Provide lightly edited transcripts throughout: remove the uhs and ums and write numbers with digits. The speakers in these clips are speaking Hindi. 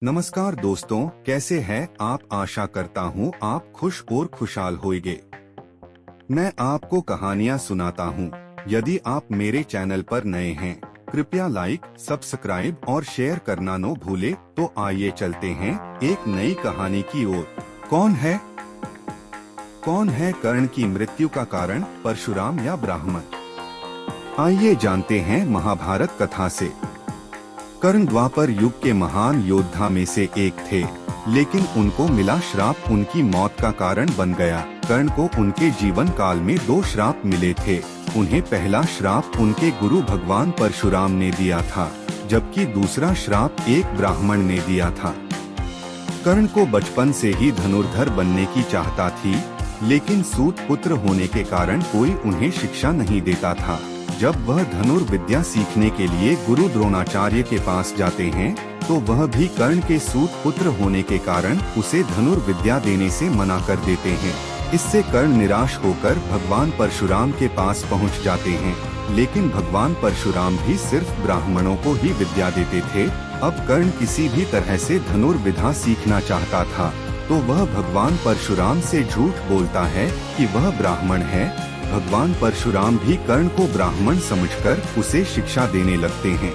नमस्कार दोस्तों, कैसे हैं आप। आशा करता हूँ आप खुश और खुशहाल होंगे। मैं आपको कहानियाँ सुनाता हूँ। यदि आप मेरे चैनल पर नए हैं, कृपया लाइक, सब्सक्राइब और शेयर करना न भूले। तो आइए चलते हैं एक नई कहानी की ओर। कौन है कर्ण की मृत्यु का कारण, परशुराम या ब्राह्मण? आइए जानते हैं महाभारत कथा से। कर्ण द्वापर युग के महान योद्धा में से एक थे, लेकिन उनको मिला श्राप उनकी मौत का कारण बन गया। कर्ण को उनके जीवन काल में 2 श्राप मिले थे। उन्हें पहला श्राप उनके गुरु भगवान परशुराम ने दिया था, जबकि दूसरा श्राप एक ब्राह्मण ने दिया था। कर्ण को बचपन से ही धनुर्धर बनने की चाहता थी, लेकिन सूत पुत्र होने के कारण कोई उन्हें शिक्षा नहीं देता था। जब वह धनुर्विद्या सीखने के लिए गुरु द्रोणाचार्य के पास जाते हैं, तो वह भी कर्ण के सूत पुत्र होने के कारण उसे धनुर्विद्या देने से मना कर देते हैं। इससे कर्ण निराश होकर भगवान परशुराम के पास पहुंच जाते हैं, लेकिन भगवान परशुराम भी सिर्फ ब्राह्मणों को ही विद्या देते थे। अब कर्ण किसी भी तरह से धनुर्विद्या सीखना चाहता था, तो वह भगवान परशुराम से झूठ बोलता है कि वह ब्राह्मण है। भगवान परशुराम भी कर्ण को ब्राह्मण समझकर उसे शिक्षा देने लगते हैं।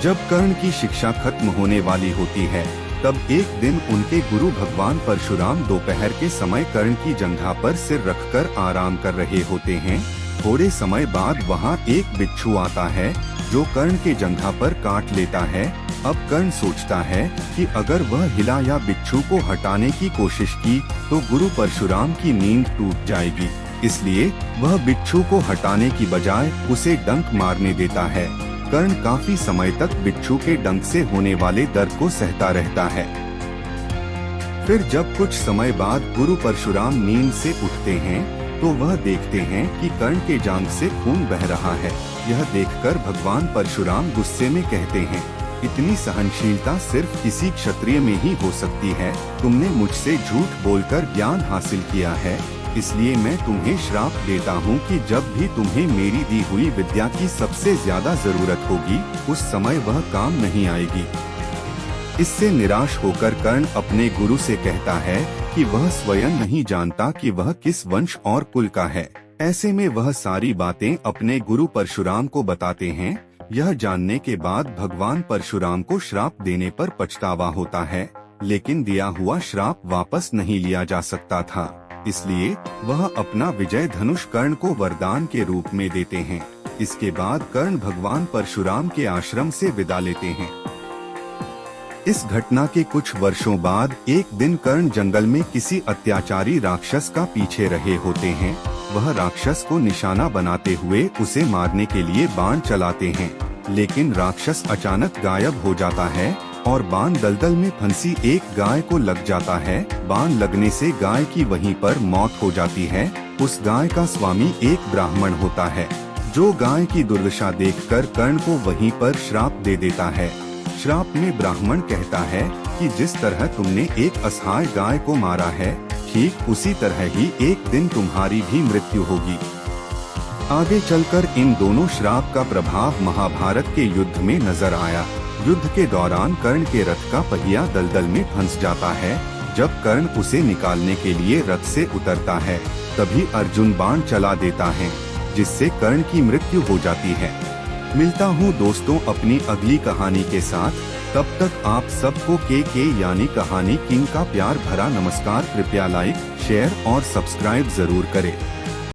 जब कर्ण की शिक्षा खत्म होने वाली होती है, तब एक दिन उनके गुरु भगवान परशुराम दोपहर के समय कर्ण की जंघा पर सिर रखकर आराम कर रहे होते हैं। थोड़े समय बाद वहां एक बिच्छू आता है, जो कर्ण के जंघा पर काट लेता है। अब कर्ण सोचता है कि अगर वह हिला या बिच्छू को हटाने की कोशिश की, तो गुरु परशुराम की नींद टूट जाएगी। इसलिए वह बिच्छू को हटाने की बजाय उसे डंक मारने देता है। कर्ण काफी समय तक बिच्छू के डंक से होने वाले दर्द को सहता रहता है। फिर जब कुछ समय बाद गुरु परशुराम नींद से उठते हैं, तो वह देखते हैं कि कर्ण के जांघ से खून बह रहा है। यह देखकर भगवान परशुराम गुस्से में कहते हैं, इतनी सहनशीलता सिर्फ किसी क्षत्रिय में ही हो सकती है। तुमने मुझसे झूठ बोलकर ज्ञान हासिल किया है, इसलिए मैं तुम्हें श्राप देता हूँ कि जब भी तुम्हें मेरी दी हुई विद्या की सबसे ज्यादा जरूरत होगी, उस समय वह काम नहीं आएगी। इससे निराश होकर कर्ण अपने गुरु से कहता है कि वह स्वयं नहीं जानता कि वह किस वंश और कुल का है। ऐसे में वह सारी बातें अपने गुरु परशुराम को बताते हैं। यह जानने के बाद भगवान परशुराम को श्राप देने पर पछतावा होता है, लेकिन दिया हुआ श्राप वापस नहीं लिया जा सकता था। इसलिए वह अपना विजय धनुष कर्ण को वरदान के रूप में देते हैं। इसके बाद कर्ण भगवान परशुराम के आश्रम से विदा लेते हैं। इस घटना के कुछ वर्षों बाद एक दिन कर्ण जंगल में किसी अत्याचारी राक्षस का पीछे रहे होते हैं। वह राक्षस को निशाना बनाते हुए उसे मारने के लिए बाण चलाते हैं, लेकिन राक्षस अचानक गायब हो जाता है और बाण दलदल में फंसी एक गाय को लग जाता है। बाण लगने से गाय की वहीं पर मौत हो जाती है। उस गाय का स्वामी एक ब्राह्मण होता है, जो गाय की दुर्दशा देखकर कर्ण को वहीं पर श्राप दे देता है। श्राप में ब्राह्मण कहता है कि जिस तरह तुमने एक असहाय गाय को मारा है, ठीक उसी तरह ही एक दिन तुम्हारी भी मृत्यु होगी। आगे चलकर इन दोनों श्राप का प्रभाव महाभारत के युद्ध में नजर आया। युद्ध के दौरान कर्ण के रथ का पहिया दलदल में फंस जाता है। जब कर्ण उसे निकालने के लिए रथ से उतरता है, तभी अर्जुन बाण चला देता है, जिससे कर्ण की मृत्यु हो जाती है। मिलता हूँ दोस्तों अपनी अगली कहानी के साथ। तब तक आप सबको के यानी कहानी किंग का प्यार भरा नमस्कार। कृपया लाइक, शेयर और सब्सक्राइब जरूर करें।